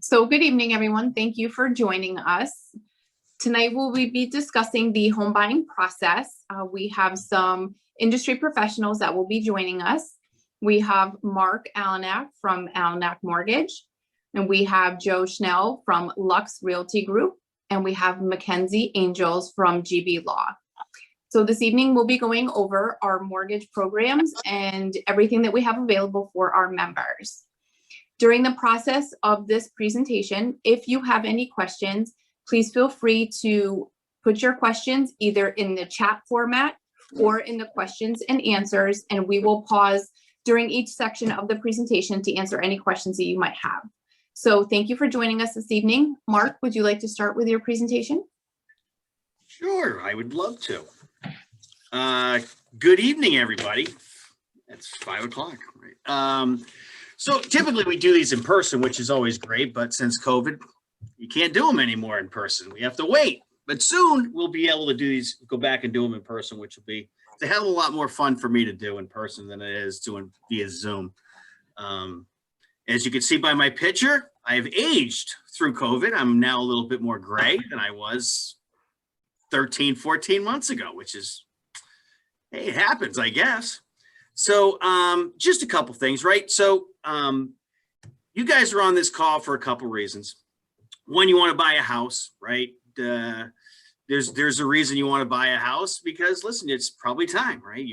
So good evening, everyone. Thank you for joining us. Tonight, we'll be discussing the home buying process. We have some industry professionals that will be joining us. We have Mark Allenack from Allenack Mortgage, and we have Joe Schnell from Lux Realty Group, and we have Mackenzie Angels from GB Law. So this evening, we'll be going over our mortgage programs and everything that we have available for our members. During the process of this presentation, if you have any questions, please feel free to put your questions either in the chat format or in the questions and answers, and we will pause during each section of the presentation to answer any questions that you might have. So thank you for joining us this evening. Mark, would you like to start with your presentation? Sure, I would love to. Good evening, everybody. It's 5 o'clock, right? So typically we do these in person, which is always great, but since COVID, you can't do them anymore in person. We have to wait, but soon we'll be able to do these, go back and do them in person, which will be a hell of a lot more fun for me to do in person than it is doing via Zoom. As you can see by my picture, I've aged through COVID. I'm now a little bit more gray than I was 13, 14 months ago, which is, hey, it happens, I guess. So just a couple things, right? So you guys are on this call for a couple reasons. One, you want to buy a house, right? There's a reason you want to buy a house because, listen, it's probably time, right?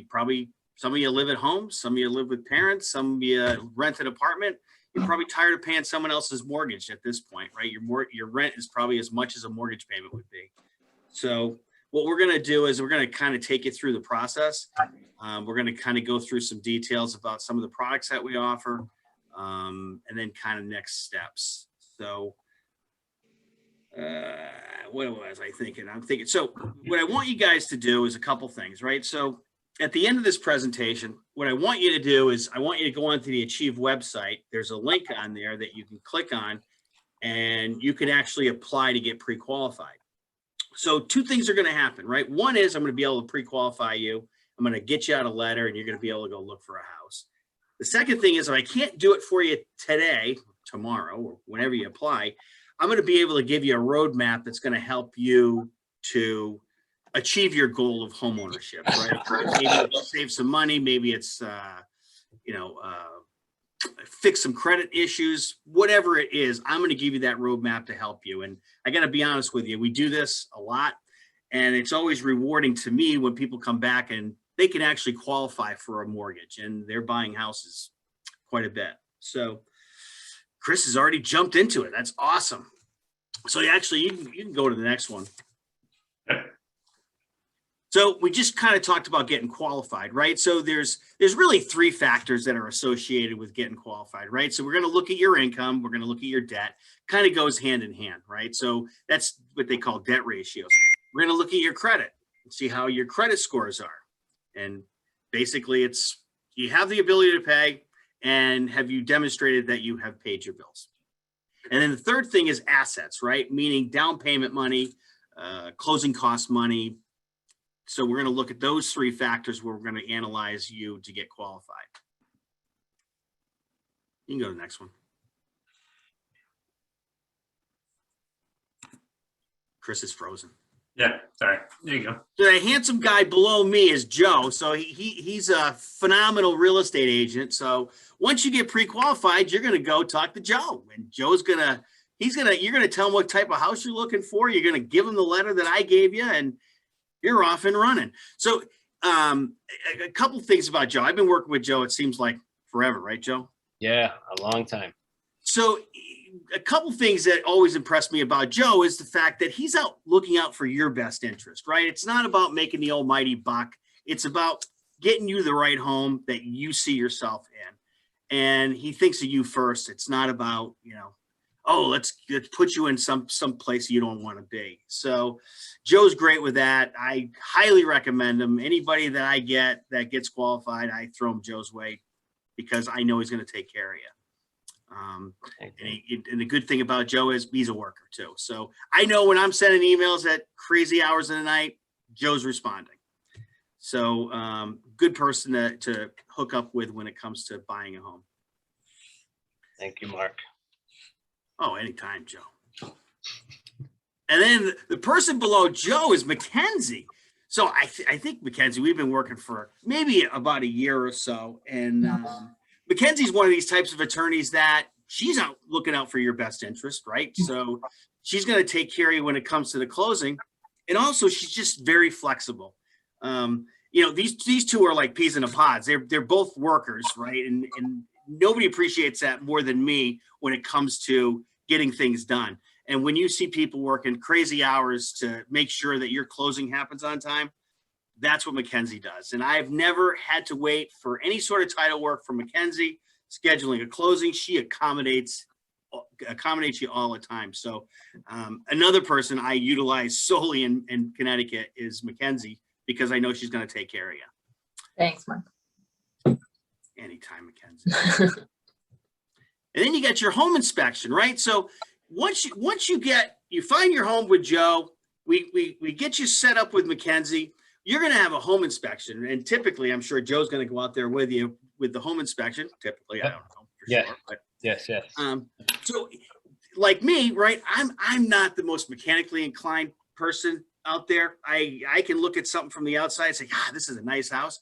Some of you live at home, some of you live with parents, some of you rent an apartment. You're probably tired of paying someone else's mortgage at this point, right? Your rent is probably as much as a mortgage payment would be. So what we're going to do is we're going to kind of take you through the process. We're going to kind of go through some details about some of the products that we offer, and then kind of next steps. So what was I thinking? So what I want you guys to do is a couple things, right? So at the end of this presentation, what I want you to do is I want you to go onto the Achieve website. There's a link on there that you can click on, and you can actually apply to get pre-qualified. So two things are going to happen, right? One is I'm going to be able to pre-qualify you. I'm going to get you out a letter and you're going to be able to go look for a house. The second thing is if I can't do it for you today, tomorrow, or whenever you apply, I'm going to be able to give you a roadmap that's going to help you to achieve your goal of home ownership, right? Maybe it's save some money. Maybe it's, fix some credit issues, whatever it is, I'm going to give you that roadmap to help you. And I got to be honest with you, we do this a lot, and it's always rewarding to me when people come back and they can actually qualify for a mortgage and they're buying houses quite a bit. So Chris has already jumped into it. That's awesome. So actually you can go to the next one. So we just kind of talked about getting qualified, right? So there's really three factors that are associated with getting qualified, right? So we're going to look at your income. We're going to look at your debt. Kind of goes hand in hand, right? So that's what they call debt ratios. We're going to look at your credit and see how your credit scores are. And basically it's, you have the ability to pay, and have you demonstrated that you have paid your bills? And then the third thing is assets, right? Meaning down payment money, closing cost money. So we're going to look at those three factors where we're going to analyze you to get qualified. You can go to the next one. Chris is frozen. Yeah, sorry. There you go. So the handsome guy below me is Joe. So he's a phenomenal real estate agent. So once you get pre-qualified, you're going to go talk to Joe, and Joe's you're going to tell him what type of house you're looking for. You're going to give him the letter that I gave you, and you're off and running. So a couple things about Joe. I've been working with Joe, it seems like forever, right, Joe? Yeah, a long time. So a couple things that always impressed me about Joe is the fact that he's looking out for your best interest, right? It's not about making the almighty buck. It's about getting you the right home that you see yourself in. And he thinks of you first. It's not about, oh, let's put you in some place you don't want to be. So Joe's great with that. I highly recommend him. Anybody that I get that gets qualified, I throw him Joe's way because I know he's going to take care of you. And the good thing about Joe is he's a worker too. So I know when I'm sending emails at crazy hours of the night, Joe's responding. So good person to hook up with when it comes to buying a home. Thank you, Mark. Oh, anytime, Joe. And then the person below Joe is Mackenzie. So I think Mackenzie, we've been working for maybe about a year or so. And Mackenzie's one of these types of attorneys that she's out looking out for your best interest, right? So she's going to take care of you when it comes to the closing. And also she's just very flexible. These two are like peas in a pod. They're both workers, right? And nobody appreciates that more than me when it comes to getting things done. And when you see people working crazy hours to make sure that your closing happens on time, that's what Mackenzie does. And I've never had to wait for any sort of title work from Mackenzie, scheduling a closing. She accommodates you all the time. So another person I utilize solely in Connecticut is Mackenzie, because I know she's going to take care of you. Thanks, Mark. Anytime, Mackenzie. And then you got your home inspection, right? So once you find your home with Joe, we get you set up with Mackenzie. You're going to have a home inspection, and typically, I'm sure Joe's going to go out there with you with the home inspection. Typically, I don't know for sure, but Yes. so like me, right? I'm not the most mechanically inclined person out there. I can look at something from the outside and say, this is a nice house.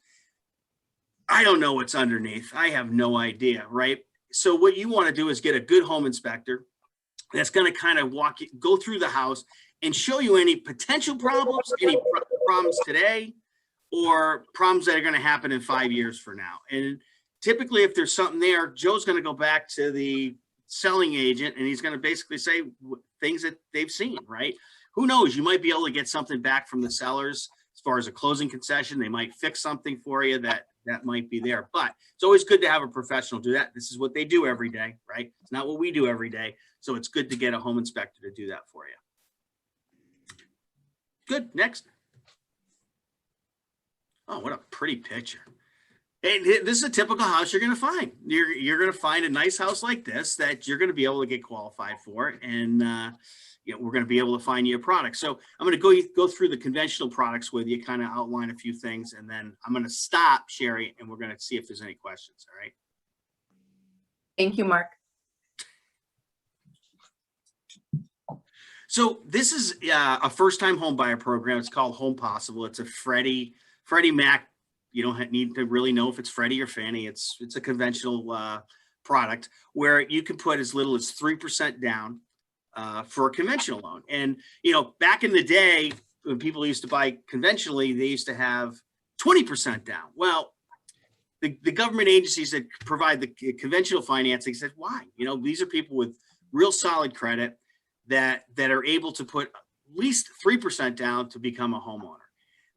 I don't know what's underneath. I have no idea, right? So what you want to do is get a good home inspector that's going to kind of go through the house and show you any potential problems, any problems today, or problems that are going to happen in 5 years from now. And typically, if there's something there, Joe's going to go back to the selling agent and he's going to basically say things that they've seen, right? Who knows? You might be able to get something back from the sellers as far as a closing concession. They might fix something for you that might be there, but it's always good to have a professional do that. This is what they do every day, right? It's not what we do every day. So it's good to get a home inspector to do that for you. Good. Next. Oh, what a pretty picture. Hey, this is a typical house you're going to find. You're going to find a nice house like this that you're going to be able to get qualified for. And we're going to be able to find you a product. So I'm going to go through the conventional products with you, kind of outline a few things, and then I'm going to stop, Sheri, and we're going to see if there's any questions. All right. Thank you, Mark. So this is a first-time home buyer program. It's called Home Possible. It's a Freddie Mac. You don't need to really know if it's Freddie or Fannie. It's a conventional product where you can put as little as 3% down for a conventional loan. And, back in the day when people used to buy conventionally, they used to have 20% down. Well, the government agencies that provide the conventional financing said, why? These are people with real solid credit that are able to put at least 3% down to become a homeowner.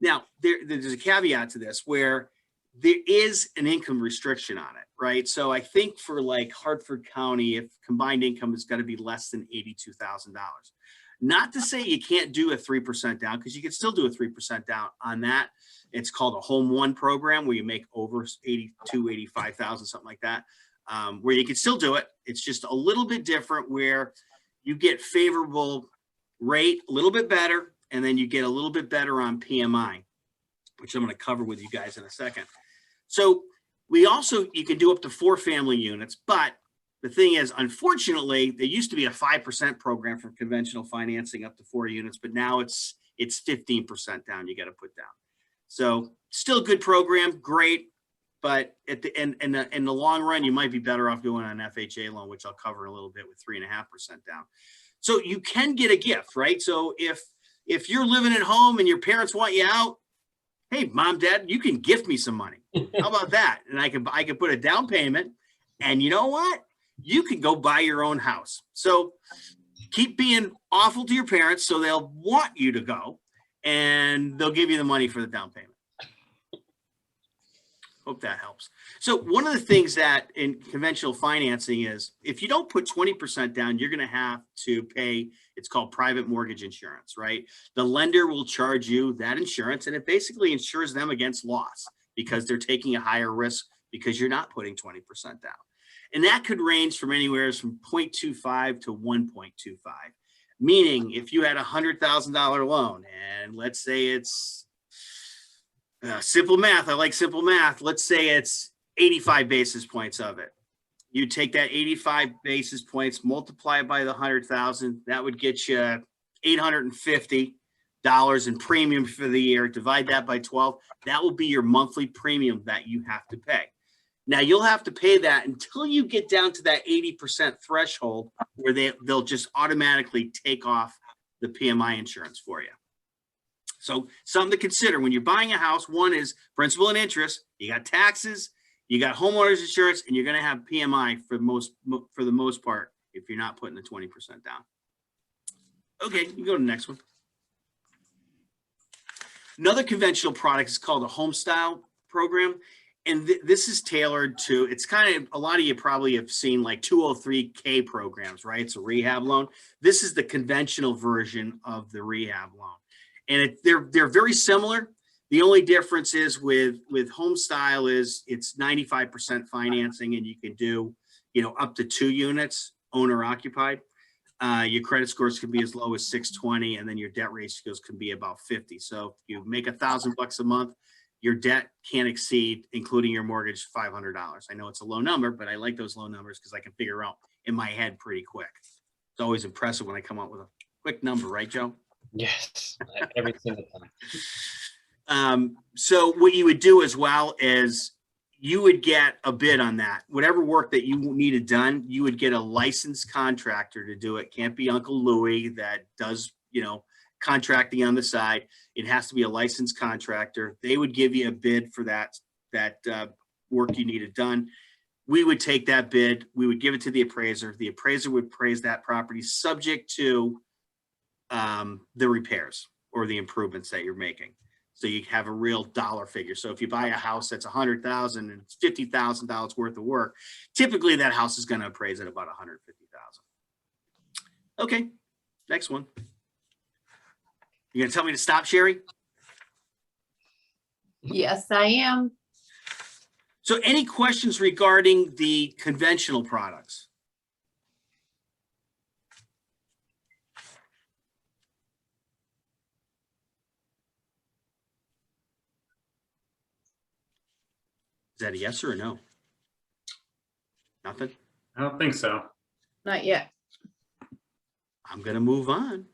Now, there's a caveat to this where there is an income restriction on it, right? So I think for like Hartford County, if combined income is going to be less than $82,000. Not to say you can't do a 3% down, because you can still do a 3% down on that. It's called a Home One program where you make over 82, 85,000, something like that, where you can still do it. It's just a little bit different where you get favorable rate, a little bit better, and then you get a little bit better on PMI, which I'm going to cover with you guys in a second. So you can do up to 4 family units, but the thing is, unfortunately, there used to be a 5% program for conventional financing up to 4 units, but now it's 15% down you got to put down. So still a good program, great, but at the end, in the long run, you might be better off doing an FHA loan, which I'll cover a little bit with 3.5% down. So you can get a gift, right? So if you're living at home and your parents want you out, hey, mom, dad, you can gift me some money. How about that? And I can put a down payment, and you know what? You can go buy your own house. So keep being awful to your parents so they'll want you to go, and they'll give you the money for the down payment. Hope that helps. So one of the things that in conventional financing is if you don't put 20% down, you're going to have to pay, it's called private mortgage insurance, right? The lender will charge you that insurance, and it basically insures them against loss because they're taking a higher risk because you're not putting 20% down. And that could range from anywhere from 0.25 to 1.25, meaning if you had a $100,000 loan, and let's say it's simple math. I like simple math. Let's say it's 85 basis points of it. You take that 85 basis points, multiply it by the 100,000. That would get you $850 in premium for the year. Divide that by 12. That will be your monthly premium that you have to pay. Now you'll have to pay that until you get down to that 80% threshold where they'll just automatically take off the PMI insurance for you. So something to consider when you're buying a house. One is principal and interest. You got taxes, you got homeowners insurance, and you're going to have PMI for the most part if you're not putting the 20% down. Okay, you go to the next one. Another conventional product is called a home style program. And this is tailored to, it's kind of, a lot of you probably have seen like 203K programs, right? It's a rehab loan. This is the conventional version of the rehab loan. And they're very similar. The only difference is with home style is it's 95% financing, and you can do, up to 2 units, owner occupied. Your credit scores can be as low as 620, and then your debt ratios can be about 50. So if you make $1,000 a month, your debt can't exceed, including your mortgage, $500. I know it's a low number, but I like those low numbers because I can figure out in my head pretty quick. It's always impressive when I come up with a quick number, right, Joe? Yes, every single time. So what you would do as well is you would get a bid on that. Whatever work that you needed done, you would get a licensed contractor to do it. Can't be Uncle Louie that does, contracting on the side. It has to be a licensed contractor. They would give you a bid for that work you needed done. We would take that bid. We would give it to the appraiser. The appraiser would appraise that property subject to the repairs or the improvements that you're making. So you have a real dollar figure. So if you buy a house that's $100,000 and it's $50,000 worth of work, typically that house is going to appraise at about $150,000. Okay, next one. You gonna tell me to stop, Sheri? Yes, I am. So any questions regarding the conventional products? Is that a yes or a no? Nothing? I don't think so. Not yet. I'm gonna move on.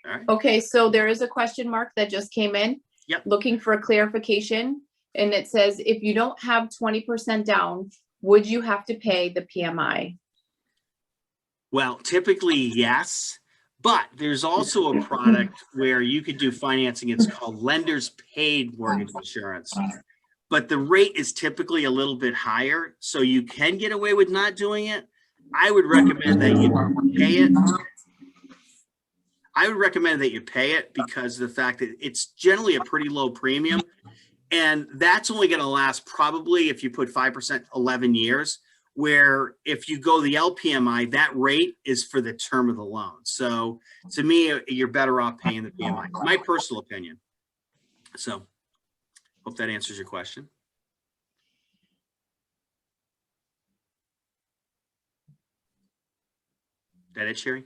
All right. Okay, so there is a question mark that just came in. Yep. Looking for a clarification. And it says, if you don't have 20% down, would you have to pay the PMI? Well, typically, yes, but there's also a product where you could do financing. It's called lender's paid mortgage insurance, but the rate is typically a little bit higher. So you can get away with not doing it. I would recommend that you pay it. I would recommend that you pay it because of the fact that it's generally a pretty low premium. And that's only going to last probably, if you put 5%, 11 years, where if you go the LPMI, that rate is for the term of the loan. So to me, you're better off paying the PMI, my personal opinion. So hope that answers your question. That it, Sheri?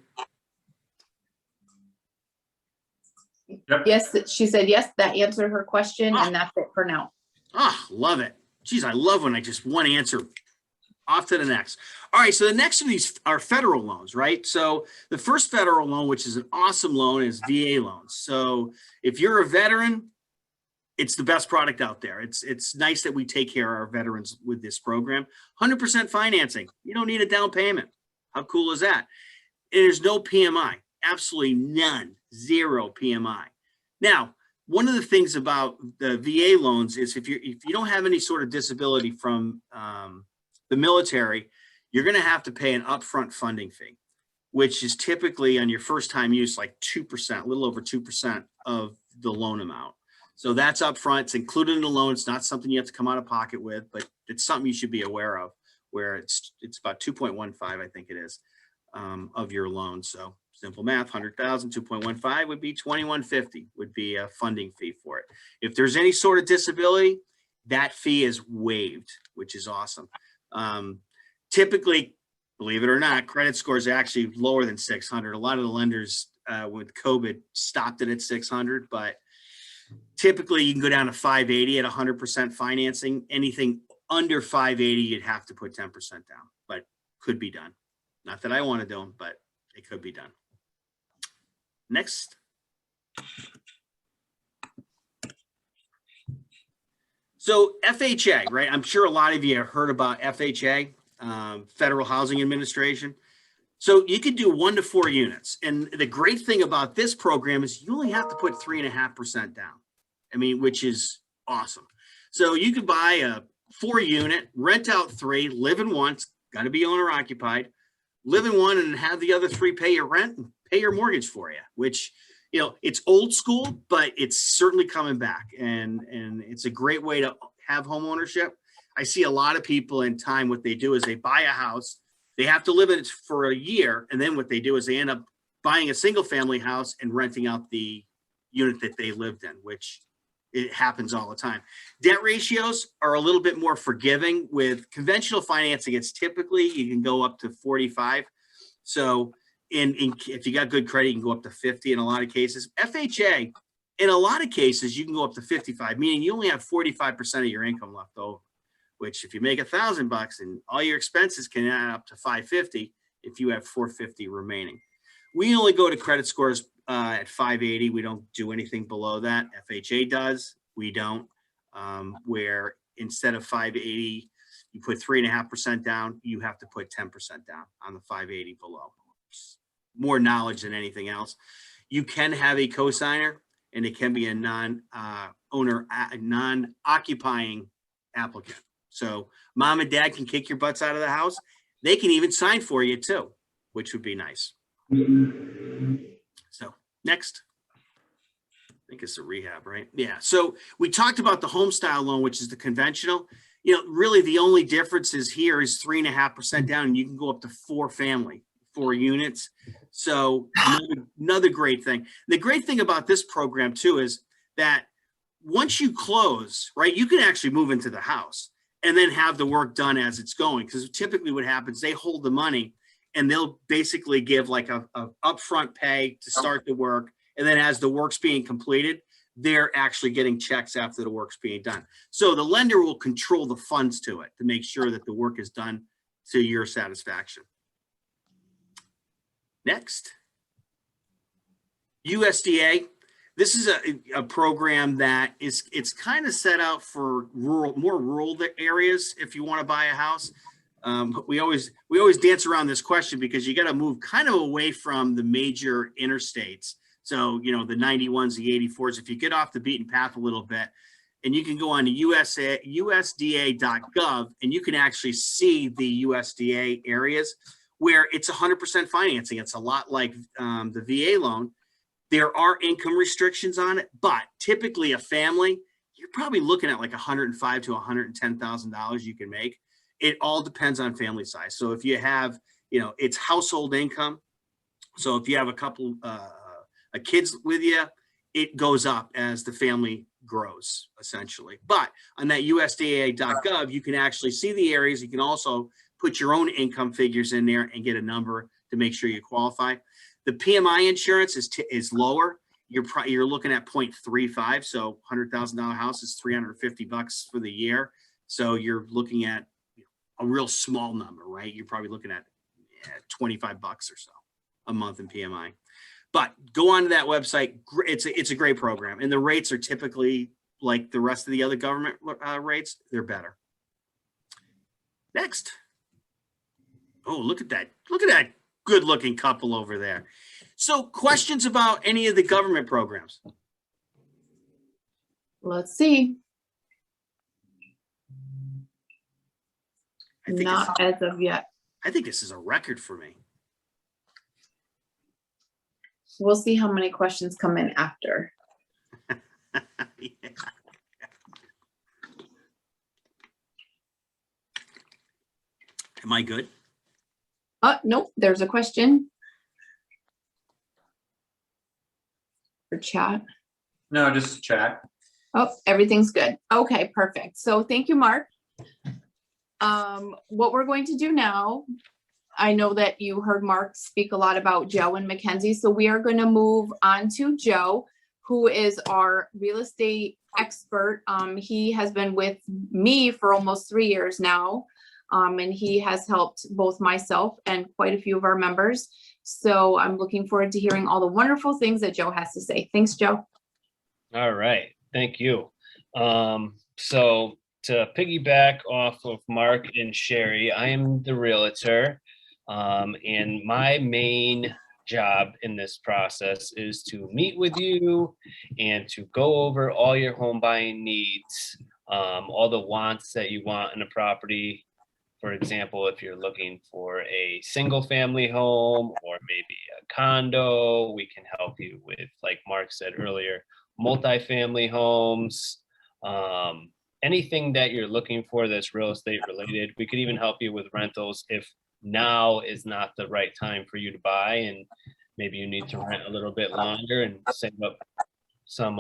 Yep. Yes, she said yes, that answered her question, and that's it for now. Ah, love it. Geez, I love when I just one answer. Off to the next. All right, so the next of these are federal loans, right? So the first federal loan, which is an awesome loan, is VA loans. So if you're a veteran, it's the best product out there. It's nice that we take care of our veterans with this program. 100% financing. You don't need a down payment. How cool is that? And there's no PMI. Absolutely none. Zero PMI. Now, one of the things about the VA loans is if you don't have any sort of disability from the military, you're going to have to pay an upfront funding fee, which is typically on your first time use like 2%, a little over 2% of the loan amount. So that's upfront. It's included in the loan. It's not something you have to come out of pocket with, but it's something you should be aware of, where it's about 2.15, I think it is, of your loan. So simple math, 100,000, 2.15 would be 2150 would be a funding fee for it. If there's any sort of disability, that fee is waived, which is awesome. Typically, believe it or not, credit scores are actually lower than 600. A lot of the lenders with COVID stopped it at 600, but typically you can go down to 580 at 100% financing. Anything under 580, you'd have to put 10% down, but could be done. Not that I want to do them, but it could be done. Next. So FHA, right? I'm sure a lot of you have heard about FHA, Federal Housing Administration. So you could do 1 to 4 units. And the great thing about this program is you only have to put 3.5% down. I mean, which is awesome. So you could buy a 4-unit, rent out 3, live in one, got to be owner occupied, live in one and have the other 3 pay your rent and pay your mortgage for you, which, you know, it's old school, but it's certainly coming back. And it's a great way to have home ownership. I see a lot of people in time, what they do is they buy a house, they have to live in it for a year. And then what they do is they end up buying a single family house and renting out the unit that they lived in, which it happens all the time. Debt ratios are a little bit more forgiving. With conventional financing, it's typically, you can go up to 45. So if you got good credit, you can go up to 50 in a lot of cases. FHA, in a lot of cases, you can go up to 55, meaning you only have 45% of your income left over, which if you make $1,000 and all your expenses can add up to 550 if you have 450 remaining. We only go to credit scores at 580. We don't do anything below that. FHA does. We don't. Where instead of 580, you put 3.5% down, you have to put 10% down on the 580 below. More knowledge than anything else. You can have a cosigner, and it can be a non-occupying applicant. So mom and dad can kick your butts out of the house. They can even sign for you too, which would be nice. So next. I think it's a rehab, right? Yeah. So we talked about the home style loan, which is the conventional. You know, really the only difference is here is 3.5% down, and you can go up to 4 units. So another great thing. The great thing about this program too is that once you close, right, you can actually move into the house and then have the work done as it's going. Because typically what happens, they hold the money and they'll basically give like a upfront pay to start the work. And then as the work's being completed, they're actually getting checks after the work's being done. So the lender will control the funds to it to make sure that the work is done to your satisfaction. Next. USDA. This is a program that it's kind of set out for more rural areas. If you want to buy a house, we always dance around this question because you got to move kind of away from the major interstates. So, you know, the 91s, the 84s, if you get off the beaten path a little bit, and you can go on to USDA.gov and you can actually see the USDA areas where it's 100% financing. It's a lot like the VA loan. There are income restrictions on it, but typically a family, you're probably looking at like $105,000 to $110,000 you can make. It all depends on family size. So if you have, you know, it's household income. So if you have a couple kids with you, it goes up as the family grows, essentially. But on that USDA.gov, you can actually see the areas. You can also put your own income figures in there and get a number to make sure you qualify. The PMI insurance is lower. You're looking at 0.35. So $100,000 house is $350 for the year. So you're looking at a real small number, right? You're probably looking at $25 or so a month in PMI. But go on to that website. It's a great program, and the rates are typically like the rest of the other government rates. They're better. Next. Oh, look at that! Look at that good-looking couple over there. So, questions about any of the government programs? Let's see. I think Not as of yet. I think this is a record for me. We'll see how many questions come in after. Yeah. Am I good? Nope, there's a question for chat. No, just chat. Oh, everything's good. Okay, perfect. So thank you, Mark. What we're going to do now, I know that you heard Mark speak a lot about Joe and Mackenzie, so we are going to move on to Joe, who is our real estate expert. He has been with me for almost 3 years now. And he has helped both myself and quite a few of our members. So I'm looking forward to hearing all the wonderful things that Joe has to say. Thanks, Joe. All right, thank you. So to piggyback off of Mark and Sheri, I am the realtor. And my main job in this process is to meet with you and to go over all your home buying needs, all the wants that you want in a property. For example, if you're looking for a single family home or maybe a condo, we can help you with, like Mark said earlier, multifamily homes, anything that you're looking for that's real estate related. We could even help you with rentals if now is not the right time for you to buy and maybe you need to rent a little bit longer and save up some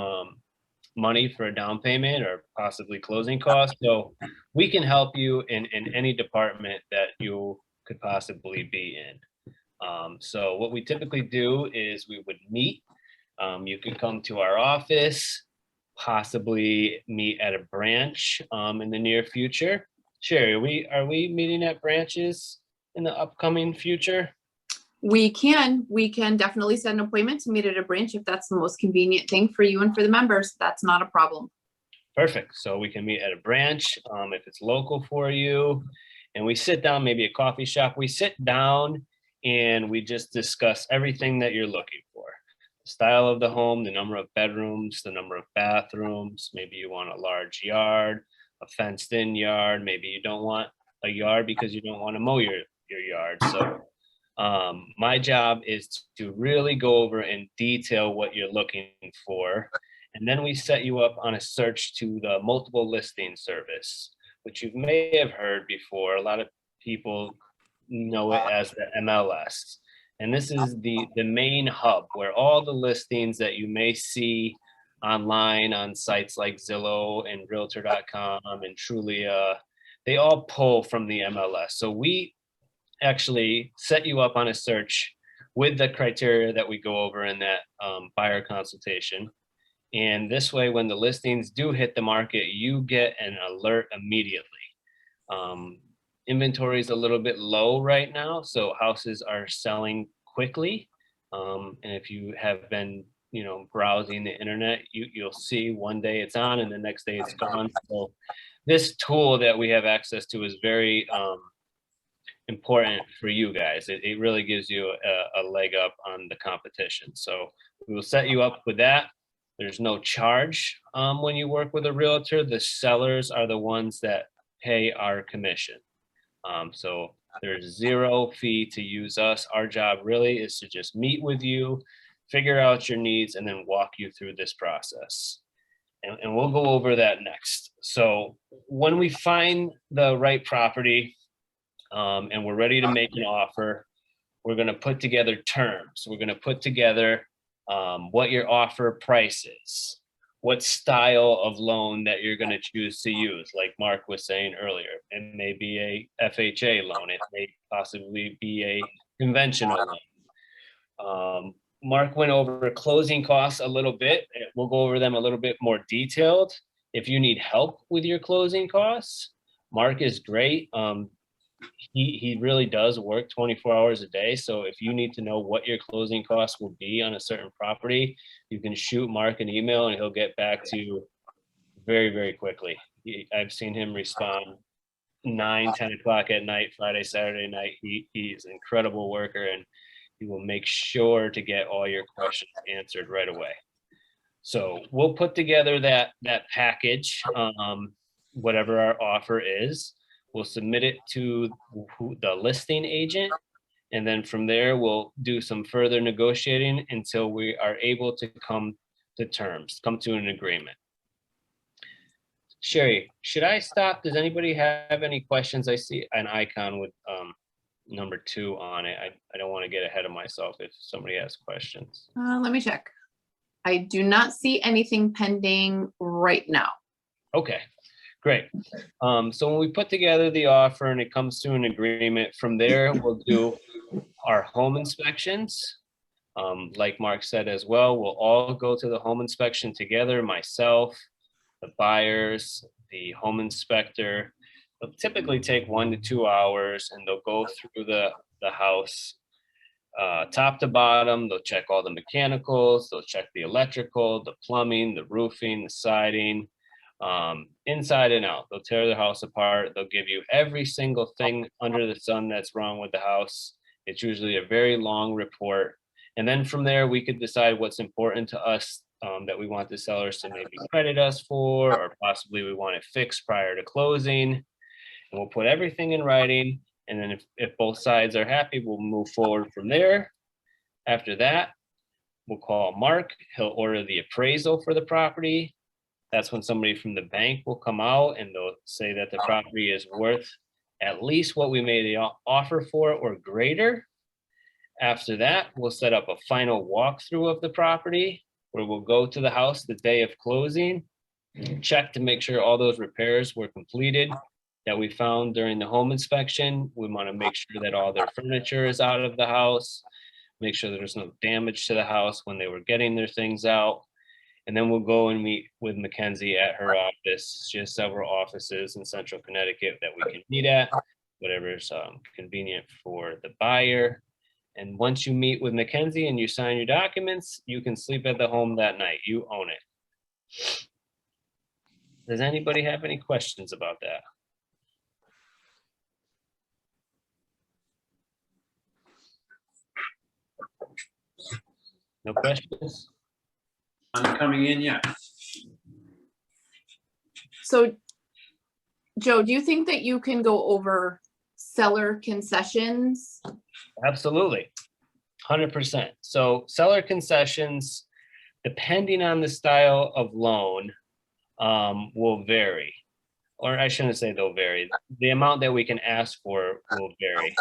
money for a down payment or possibly closing costs. So we can help you in any department that you could possibly be in. So what we typically do is we would meet. You could come to our office, possibly meet at a branch in the near future. Sheri, are we meeting at branches in the upcoming future? We can definitely set an appointment to meet at a branch if that's the most convenient thing for you and for the members. That's not a problem. Perfect. So we can meet at a branch if it's local for you. And we sit down, maybe a coffee shop. We sit down and we just discuss everything that you're looking for. The style of the home, the number of bedrooms, the number of bathrooms. Maybe you want a large yard, a fenced in yard. Maybe you don't want a yard because you don't want to mow your yard. So my job is to really go over in detail what you're looking for. And then we set you up on a search to the multiple listing service, which you may have heard before. A lot of people know it as the MLS. And this is the main hub where all the listings that you may see online on sites like Zillow and Realtor.com and Trulia, they all pull from the MLS. So we actually set you up on a search with the criteria that we go over in that buyer consultation. And this way, when the listings do hit the market, you get an alert immediately. Inventory is a little bit low right now, so houses are selling quickly. And if you have been, browsing the internet, you'll see one day it's on and the next day it's gone. So this tool that we have access to is very important for you guys. It really gives you a leg up on the competition. So we will set you up with that. There's no charge when you work with a realtor. The sellers are the ones that pay our commission. So there's zero fee to use us. Our job really is to just meet with you, figure out your needs, and then walk you through this process. And we'll go over that next. So when we find the right property and we're ready to make an offer, we're going to put together terms. We're going to put together what your offer price is, what style of loan that you're going to choose to use. Like Mark was saying earlier, it may be a FHA loan. It may possibly be a conventional loan. Mark went over closing costs a little bit. We'll go over them a little bit more detailed. If you need help with your closing costs, Mark is great. He really does work 24 hours a day. So if you need to know what your closing costs will be on a certain property, you can shoot Mark an email and he'll get back to you very, very quickly. I've seen him respond 9, 10 o'clock at night, Friday, Saturday night. He's an incredible worker and he will make sure to get all your questions answered right away. So we'll put together that package, whatever our offer is. We'll submit it to the listing agent. And then from there, we'll do some further negotiating until we are able to come to terms, come to an agreement. Sheri, should I stop? Does anybody have any questions? I see an icon with number 2 on it. I don't want to get ahead of myself if somebody has questions. Let me check. I do not see anything pending right now. Okay, great. So when we put together the offer and it comes to an agreement, from there, we'll do our home inspections. Like Mark said as well, we'll all go to the home inspection together, myself, the buyers, the home inspector. They'll typically take 1 to 2 hours, and they'll go through the house top to bottom. They'll check all the mechanicals, they'll check the electrical, the plumbing, the roofing, the siding, inside and out. They'll tear the house apart. They'll give you every single thing under the sun that's wrong with the house. It's usually a very long report. And then from there, we could decide what's important to us that we want the sellers to maybe credit us for, or possibly we want it fixed prior to closing. And we'll put everything in writing. And then if both sides are happy, we'll move forward from there. After that, we'll call Mark. He'll order the appraisal for the property. That's when somebody from the bank will come out and they'll say that the property is worth at least what we made the offer for or greater. After that, we'll set up a final walkthrough of the property where we'll go to the house the day of closing, check to make sure all those repairs were completed that we found during the home inspection. We want to make sure that all their furniture is out of the house, make sure there's no damage to the house when they were getting their things out. And then we'll go and meet with Mackenzie at her office. She has several offices in Central Connecticut that we can meet at, whatever's convenient for the buyer. And once you meet with Mackenzie and you sign your documents, you can sleep at the home that night. You own it. Does anybody have any questions about that? No questions? I'm coming in yet. So, Joe, do you think that you can go over seller concessions? Absolutely, 100%. So seller concessions, depending on the style of loan, will vary. Or I shouldn't say they'll vary. The amount that we can ask for will vary.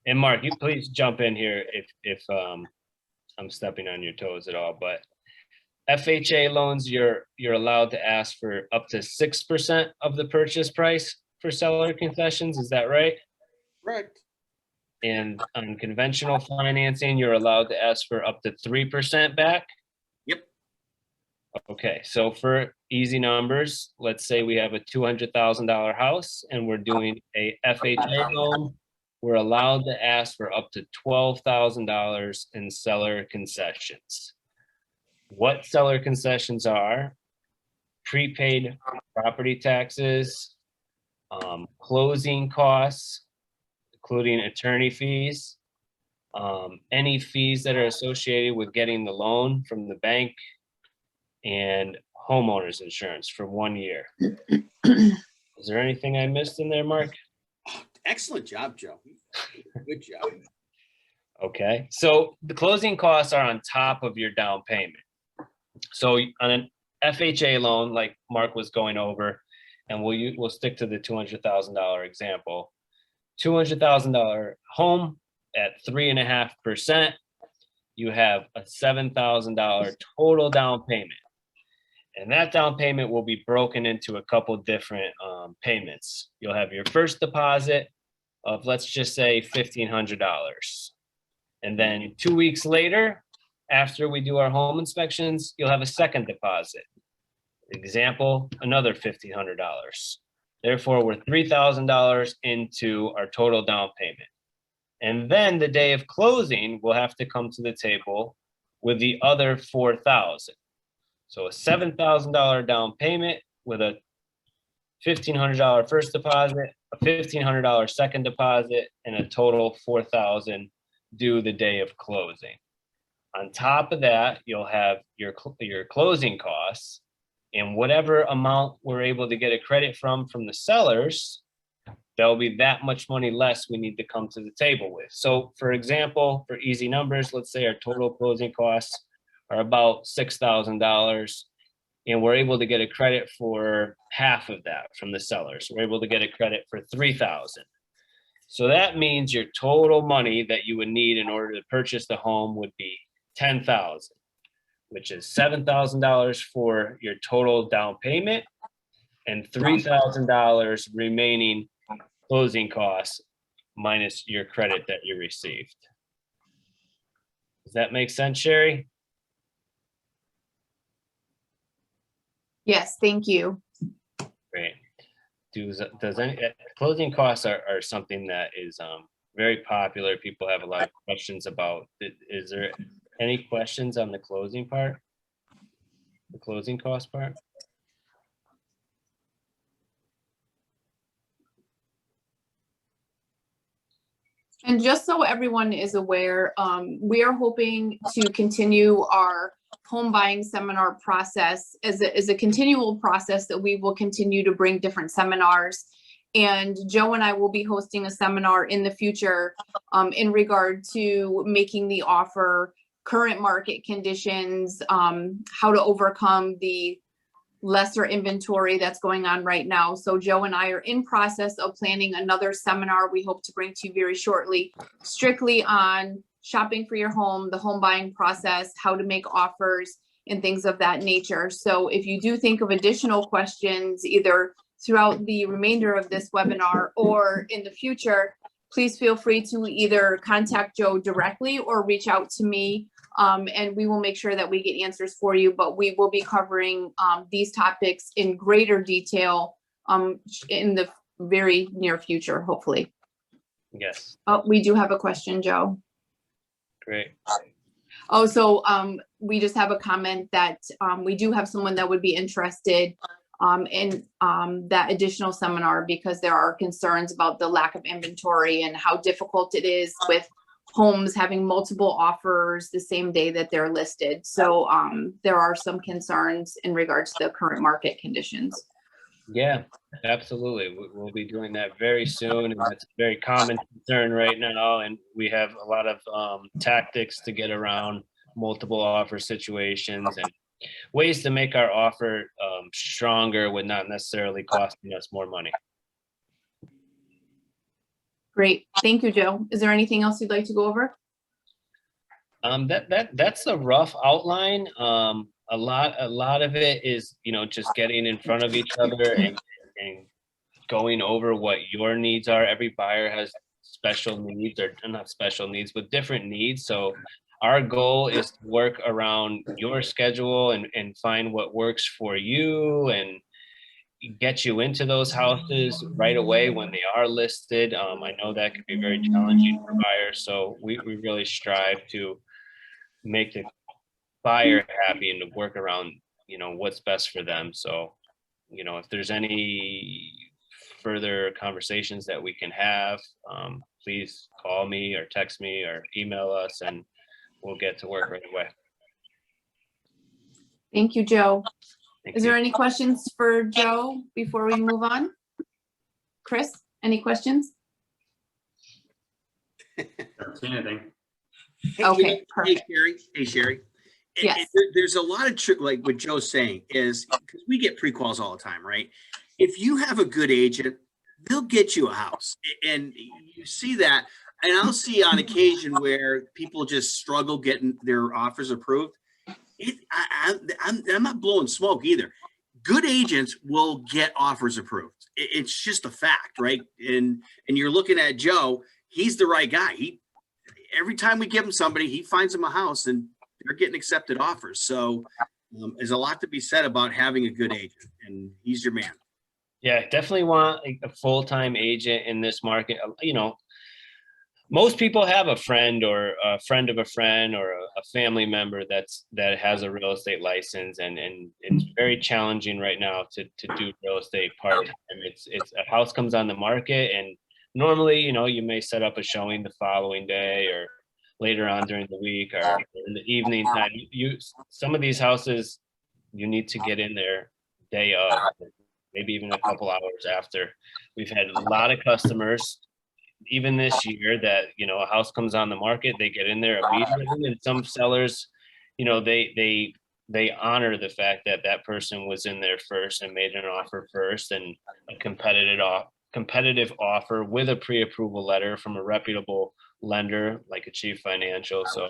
And Mark, you please jump in here if I'm stepping on your toes at all. But FHA loans, you're allowed to ask for up to 6% of the purchase price for seller concessions. Is that right? Right. And on conventional financing, you're allowed to ask for up to 3% back. Yep. Okay, so for easy numbers, let's say we have a $200,000 house and we're doing a FHA loan. We're allowed to ask for up to $12,000 in seller concessions. What seller concessions are: prepaid property taxes, closing costs, including attorney fees, any fees that are associated with getting the loan from the bank, and homeowners insurance for 1 year. Is there anything I missed in there, Mark? Excellent job, Joe. Good job. Okay, so the closing costs are on top of your down payment. So on an FHA loan, like Mark was going over, and we'll stick to the $200,000 example. $200,000 home at 3.5%, you have a $7,000 total down payment. And that down payment will be broken into a couple different payments. You'll have your first deposit of, let's just say, $1,500. And then 2 weeks later, after we do our home inspections, you'll have a second deposit. Example, another $1,500. Therefore, we're $3,000 into our total down payment. And then the day of closing, we'll have to come to the table with the other $4,000. So a $7,000 down payment with a $1,500 first deposit, a $1,500 second deposit, and a total $4,000 due the day of closing. On top of that, you'll have your closing costs, and whatever amount we're able to get a credit from the sellers, there'll be that much money less we need to come to the table with. So for example, for easy numbers, let's say our total closing costs are about $6,000, and we're able to get a credit for half of that from the sellers. We're able to get a credit for $3,000. So that means your total money that you would need in order to purchase the home would be $10,000, which is $7,000 for your total down payment and $3,000 remaining closing costs minus your credit that you received. Does that make sense, Sheri? Yes, thank you. Great. Does any closing costs are something that is very popular. People have a lot of questions about. Is there any questions on the closing part? The closing cost part? And just so everyone is aware, we are hoping to continue our home buying seminar process as a continual process that we will continue to bring different seminars. And Joe and I will be hosting a seminar in the future in regard to making the offer, current market conditions, how to overcome the lesser inventory that's going on right now. So Joe and I are in process of planning another seminar we hope to bring to you very shortly, strictly on shopping for your home, the home buying process, how to make offers and things of that nature. So if you do think of additional questions, either throughout the remainder of this webinar or in the future, please feel free to either contact Joe directly or reach out to me. And we will make sure that we get answers for you, but we will be covering these topics in greater detail in the very near future, hopefully. Yes. Oh, we do have a question, Joe. Great. Oh, so we just have a comment that we do have someone that would be interested in that additional seminar because there are concerns about the lack of inventory and how difficult it is with homes having multiple offers the same day that they're listed. So there are some concerns in regards to the current market conditions. Yeah, absolutely. We'll be doing that very soon, and that's a very common concern right now. And we have a lot of tactics to get around multiple offer situations and ways to make our offer stronger with not necessarily costing us more money. Great, thank you, Joe. Is there anything else you'd like to go over? That's a rough outline. A lot of it is, just getting in front of each other and going over what your needs are. Every buyer has special needs, or not special needs, but different needs. So our goal is to work around your schedule and find what works for you and get you into those houses right away when they are listed. I know that can be very challenging for buyers. So we really strive to make the buyer happy and to work around, what's best for them. So, if there's any further conversations that we can have, please call me or text me or email us and we'll get to work right away. Thank you, Joe. Thank Is you. there any questions for Joe before we move on? Chris, any questions? Don't see anything. Okay, Hey, perfect. Sheri. Yes. There's a lot of like what Joe's saying is, because we get pre-calls all the time, right? If you have a good agent, they'll get you a house, and you see that. And I'll see on occasion where people just struggle getting their offers approved. I'm not blowing smoke either. Good agents will get offers approved. It's just a fact, right? And you're looking at Joe. He's the right guy. Every time we give him somebody, he finds them a house, and they're getting accepted offers. So there's a lot to be said about having a good agent, and he's your man. Yeah, definitely want a full-time agent in this market. Most people have a friend or a friend of a friend or a family member that has a real estate license, and it's very challenging right now to do real estate part-time. It's a house comes on the market, and normally, you may set up a showing the following day or later on during the week or in the evening time. Some of these houses, you need to get in there day of, maybe even a couple hours after. We've had a lot of customers, even this year, that a house comes on the market, they get in there immediately, and some sellers, they honor the fact that that person was in there first and made an offer first, and a competitive offer with a pre-approval letter from a reputable lender like Achieve Financial. So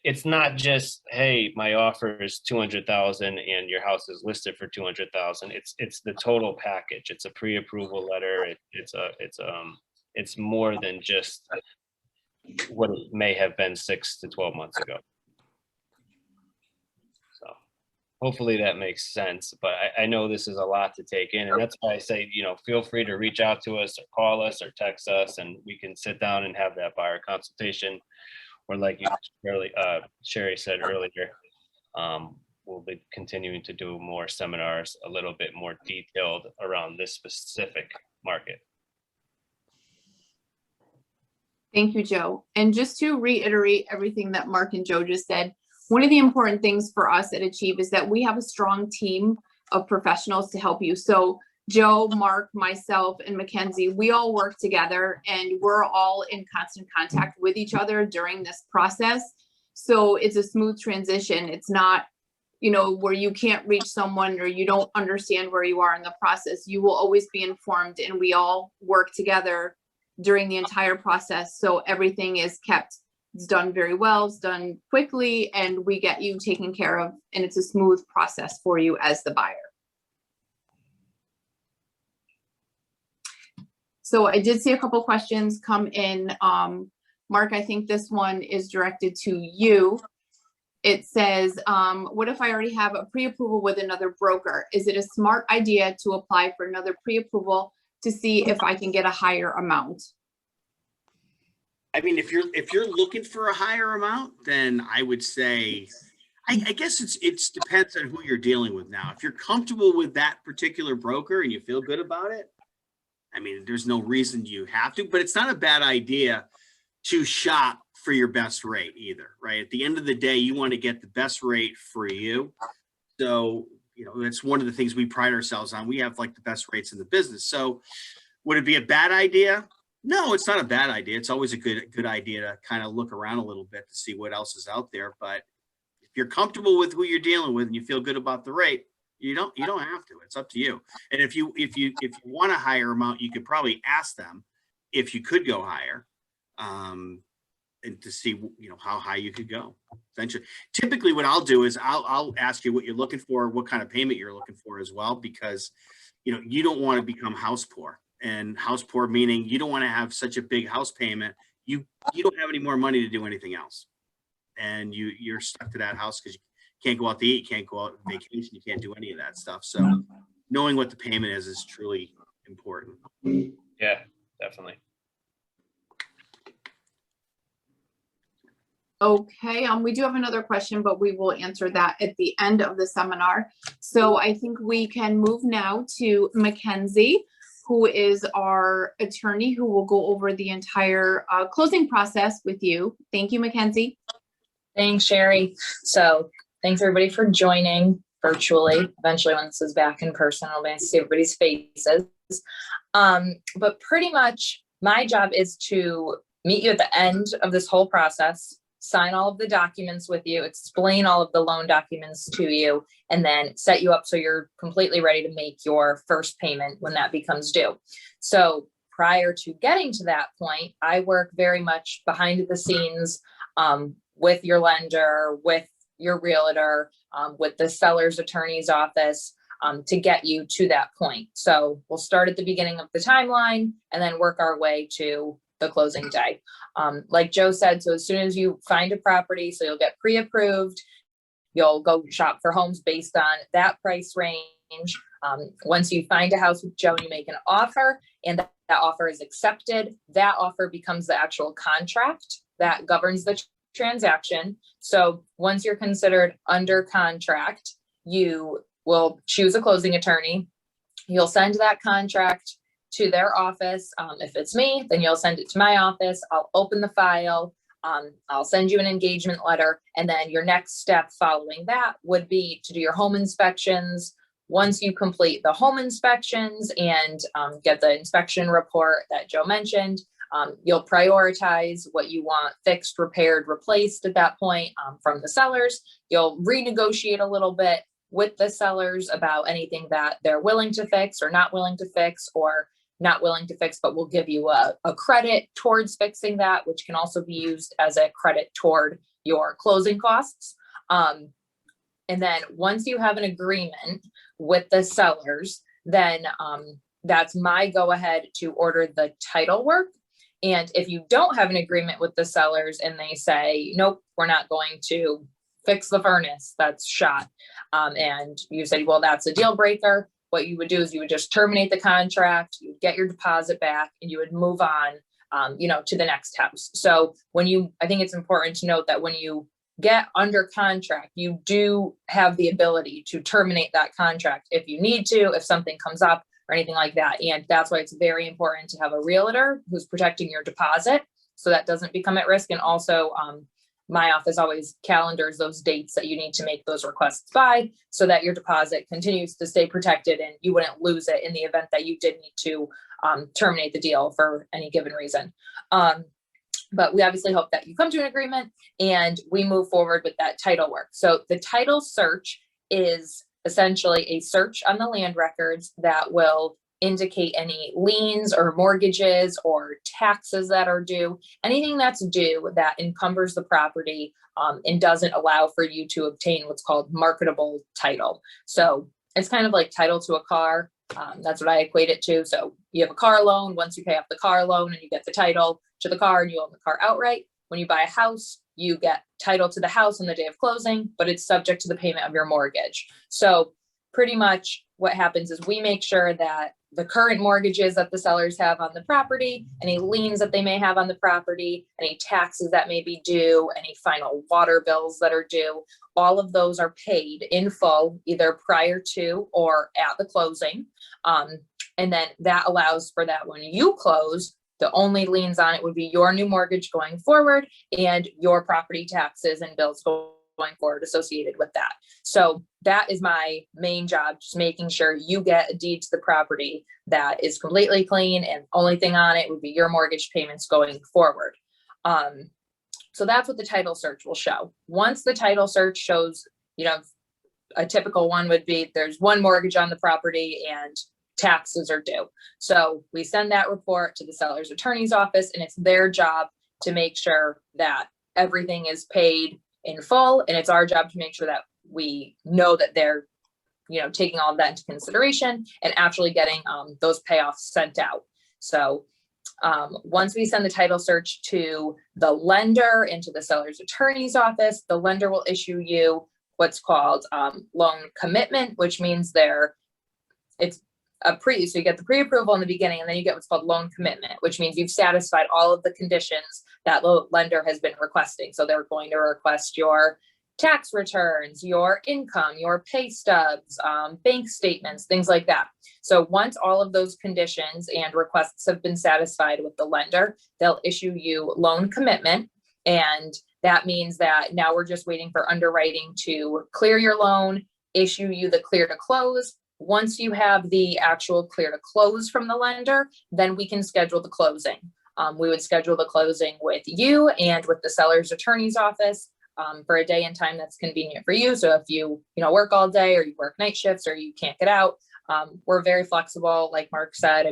it's not just, hey, my offer is 200,000 and your house is listed for 200,000. It's the total package. It's a pre-approval letter. It's more than just what it may have been 6 to 12 months ago. So hopefully that makes sense, but I know this is a lot to take in, and that's why I say, feel free to reach out to us or call us or text us, and we can sit down and have that buyer consultation. Or like Sheri said earlier, we'll be continuing to do more seminars, a little bit more detailed around this specific market. Thank you, Joe. And just to reiterate everything that Mark and Joe just said, one of the important things for us at Achieve is that we have a strong team of professionals to help you. So Joe, Mark, myself, and Mackenzie, we all work together and we're all in constant contact with each other during this process. So it's a smooth transition. It's not, where you can't reach someone or you don't understand where you are in the process. You will always be informed, and we all work together during the entire process. So everything is kept, it's done very well, it's done quickly, and we get you taken care of, and it's a smooth process for you as the buyer. So I did see a couple questions come in. Mark, I think this one is directed to you. It says, what if I already have a pre-approval with another broker? Is it a smart idea to apply for another pre-approval to see if I can get a higher amount? I mean, if you're looking for a higher amount, then I would say, I guess it's depends on who you're dealing with now. If you're comfortable with that particular broker and you feel good about it, I mean, there's no reason you have to, but it's not a bad idea to shop for your best rate either, right? At the end of the day, you want to get the best rate for you. So, that's one of the things we pride ourselves on. We have like the best rates in the business. So would it be a bad idea? No, it's not a bad idea. It's always a good idea to kind of look around a little bit to see what else is out there. But if you're comfortable with who you're dealing with and you feel good about the rate, you don't have to. It's up to you. And if you want a higher amount, you could probably ask them if you could go higher, and to see how high you could go. Eventually, typically, what I'll do is I'll ask you what you're looking for, what kind of payment you're looking for as well, because you don't want to become house poor. And house poor meaning you don't want to have such a big house payment. You don't have any more money to do anything else, and you're stuck to that house because you can't go out to eat, you can't go out on vacation, you can't do any of that stuff. So knowing what the payment is truly important. Yeah, definitely. Okay, we do have another question, but we will answer that at the end of the seminar. So I think we can move now to Mackenzie, who is our attorney, who will go over the entire closing process with you. Thank you, Mackenzie. Thanks, Sheri. So thanks everybody for joining virtually. Eventually, when this is back in person, I'll be able to see everybody's faces. But pretty much my job is to meet you at the end of this whole process, sign all of the documents with you, explain all of the loan documents to you, and then set you up so you're completely ready to make your first payment when that becomes due. So prior to getting to that point, I work very much behind the scenes with your lender, with your realtor, with the seller's attorney's office to get you to that point. So we'll start at the beginning of the timeline and then work our way to the closing day. Like Joe said, so as soon as you find a property, so you'll get pre-approved, you'll go shop for homes based on that price range. Once you find a house with Joe and you make an offer and that offer is accepted, that offer becomes the actual contract that governs the transaction. So once you're considered under contract, you will choose a closing attorney. You'll send that contract to their office. If it's me, then you'll send it to my office. I'll open the file. I'll send you an engagement letter. And then your next step following that would be to do your home inspections. Once you complete the home inspections and get the inspection report that Joe mentioned, you'll prioritize what you want fixed, repaired, replaced at that point from the sellers. You'll renegotiate a little bit with the sellers about anything that they're willing to fix or not willing to fix, or not willing to fix, but we'll give you a credit towards fixing that, which can also be used as a credit toward your closing costs. And then once you have an agreement with the sellers, then that's my go ahead to order the title work. And if you don't have an agreement with the sellers and they say, nope, we're not going to fix the furnace that's shot. And you said, well, that's a deal breaker. What you would do is you would just terminate the contract, you would get your deposit back, and you would move on, to the next house. So I think it's important to note that when you get under contract, you do have the ability to terminate that contract if you need to, if something comes up or anything like that. And that's why it's very important to have a realtor who's protecting your deposit so that doesn't become at risk. And also, my office always calendars those dates that you need to make those requests by so that your deposit continues to stay protected and you wouldn't lose it in the event that you did need to terminate the deal for any given reason. But we obviously hope that you come to an agreement and we move forward with that title work. So the title search is essentially a search on the land records that will indicate any liens or mortgages or taxes that are due, anything that's due that encumbers the property and doesn't allow for you to obtain what's called marketable title. So it's kind of like title to a car. That's what I equate it to. So you have a car loan. Once you pay off the car loan and you get the title to the car and you own the car outright, when you buy a house, you get title to the house on the day of closing, but it's subject to the payment of your mortgage. So pretty much what happens is we make sure that the current mortgages that the sellers have on the property, any liens that they may have on the property, any taxes that may be due, any final water bills that are due, all of those are paid in full, either prior to or at the closing. And then that allows for that when you close, the only liens on it would be your new mortgage going forward and your property taxes and bills going forward associated with that. So that is my main job, just making sure you get a deed to the property that is completely clean and only thing on it would be your mortgage payments going forward. So that's what the title search will show. Once the title search shows, a typical one would be there's one mortgage on the property and taxes are due. So we send that report to the seller's attorney's office and it's their job to make sure that everything is paid in full. And it's our job to make sure that we know that they're, taking all of that into consideration and actually getting those payoffs sent out. So once we send the title search to the lender and to the seller's attorney's office, the lender will issue you what's called loan commitment, which means so you get the pre-approval in the beginning, and then you get what's called loan commitment, which means you've satisfied all of the conditions that the lender has been requesting. So they're going to request your tax returns, your income, your pay stubs, bank statements, things like that. So once all of those conditions and requests have been satisfied with the lender, they'll issue you loan commitment. And that means that now we're just waiting for underwriting to clear your loan, issue you the clear to close. Once you have the actual clear to close from the lender, then we can schedule the closing. We would schedule the closing with you and with the seller's attorney's office for a day and time that's convenient for you. So if you work all day or you work night shifts or you can't get out, we're very flexible. Like Mark said,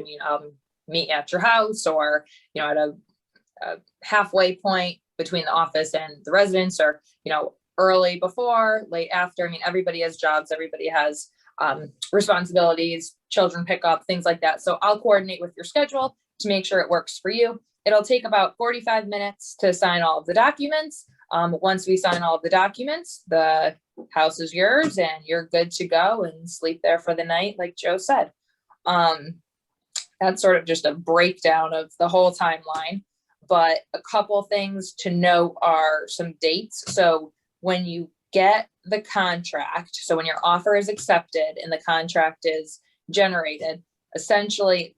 meet at your house or, at a halfway point between the office and the residence or, early before, late after. Everybody has jobs. Everybody has responsibilities, children pick up, things like that. So I'll coordinate with your schedule to make sure it works for you. It'll take about 45 minutes to sign all of the documents. Once we sign all of the documents, the house is yours and you're good to go and sleep there for the night, like Joe said. That's sort of just a breakdown of the whole timeline. But a couple things to note are some dates. So when you get the contract, so when your offer is accepted and the contract is generated, essentially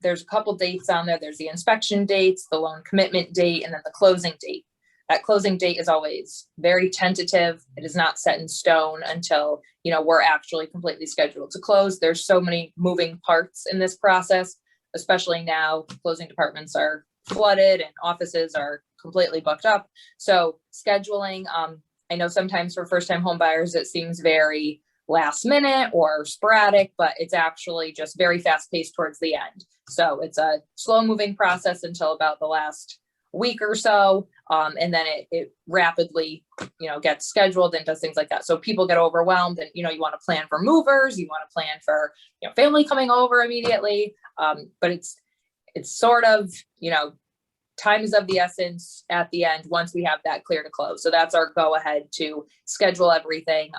there's a couple dates on there. There's the inspection dates, the loan commitment date, and then the closing date. That closing date is always very tentative. It is not set in stone until, we're actually completely scheduled to close. There's so many moving parts in this process, especially now closing departments are flooded and offices are completely booked up. So scheduling, I know sometimes for first-time home buyers, it seems very last minute or sporadic, but it's actually just very fast-paced towards the end. So it's a slow-moving process until about the last week or so, and then it rapidly, gets scheduled and does things like that. So people get overwhelmed, and you want to plan for movers, you want to plan for family coming over immediately, but it's sort of time is of the essence at the end once we have that clear to close. So that's our go ahead to schedule everything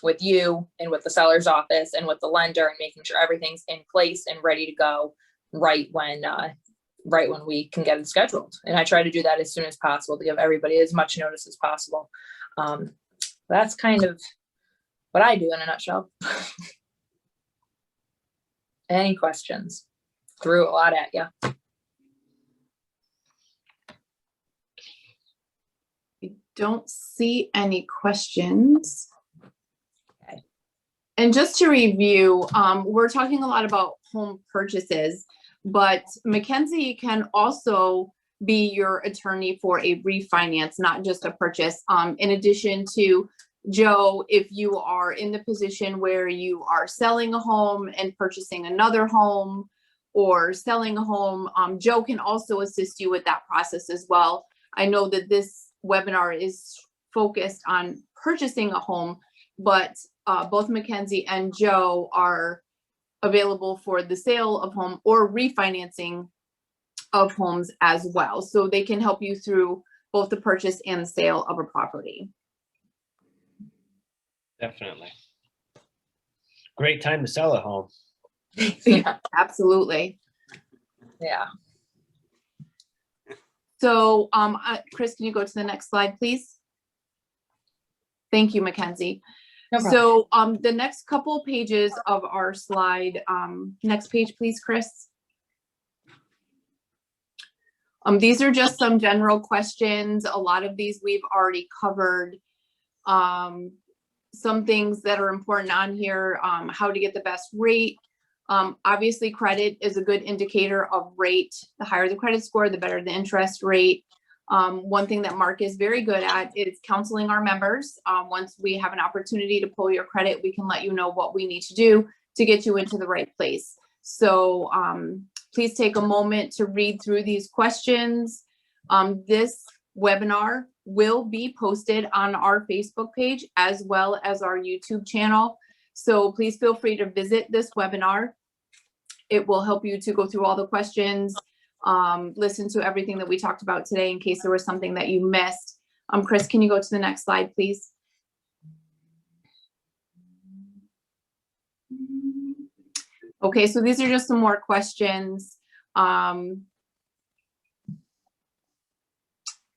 with you and with the seller's office and with the lender, and making sure everything's in place and ready to go right when we can get it scheduled. And I try to do that as soon as possible to give everybody as much notice as possible. That's kind of what I do in a nutshell. Any questions? Threw a lot at you. Don't see any questions. Okay. And just to review, we're talking a lot about home purchases, but Mackenzie can also be your attorney for a refinance, not just a purchase. In addition to Joe, if you are in the position where you are selling a home and purchasing another home, or selling a home, Joe can also assist you with that process as well. I know that this webinar is focused on purchasing a home, but both Mackenzie and Joe are available for the sale of home or refinancing of homes as well. So they can help you through both the purchase and the sale of a property. Definitely. Great time to sell a home. Yeah. Absolutely. Yeah. So, Chris, can you go to the next slide, please? Thank you, Mackenzie. No problem. So, the next couple pages of our slide, next page, please, Chris. These are just some general questions. A lot of these we've already covered. Some things that are important on here, how to get the best rate. Obviously, credit is a good indicator of rate. The higher the credit score, the better the interest rate. One thing that Mark is very good at is counseling our members. Once we have an opportunity to pull your credit, we can let you know what we need to do to get you into the right place. So please take a moment to read through these questions. This webinar will be posted on our Facebook page as well as our YouTube channel. So please feel free to visit this webinar. It will help you to go through all the questions, listen to everything that we talked about today in case there was something that you missed. Chris, can you go to the next slide, please? Okay, so these are just some more questions.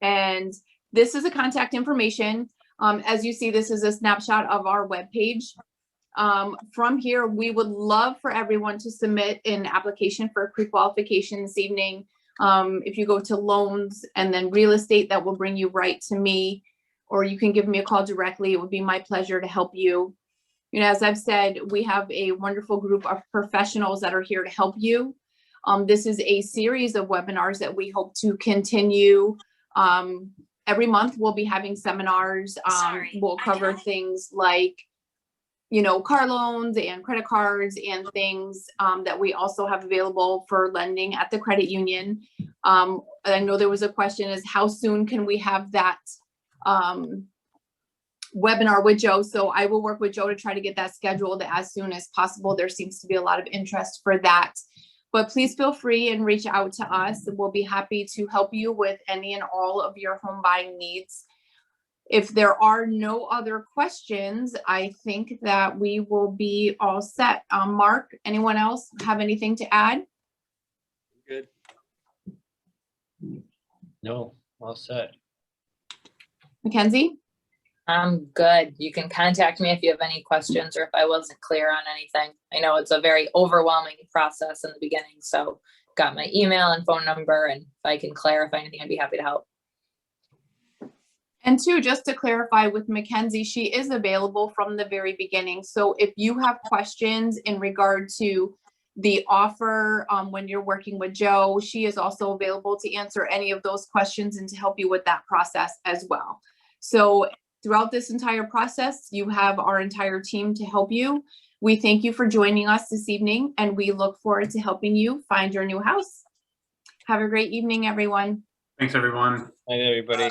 And this is a contact information. As you see, this is a snapshot of our webpage. From here, we would love for everyone to submit an application for pre-qualification this evening. If you go to loans and then real estate, that will bring you right to me, or you can give me a call directly. It would be my pleasure to help you. You know, as I've said, we have a wonderful group of professionals that are here to help you. This is a series of webinars that we hope to continue. Every month we'll be having seminars. We'll cover things like, you know, car loans and credit cards and things that we also have available for lending at the credit union. I know there was a question is how soon can we have that webinar with Joe? So I will work with Joe to try to get that scheduled as soon as possible. There seems to be a lot of interest for that. But please feel free and reach out to us. We'll be happy to help you with any and all of your home buying needs. If there are no other questions, I think that we will be all set. Mark, anyone else have anything to add? Good. No, all set. Mackenzie? I'm good. You can contact me if you have any questions or if I wasn't clear on anything. I know it's a very overwhelming process in the beginning, so got my email and phone number, and if I can clarify anything, I'd be happy to help. And two, just to clarify with Mackenzie, she is available from the very beginning. So if you have questions in regard to the offer when you're working with Joe, she is also available to answer any of those questions and to help you with that process as well. So throughout this entire process, you have our entire team to help you. We thank you for joining us this evening, and we look forward to helping you find your new house. Have a great evening, everyone. Thanks, everyone. Hi, everybody.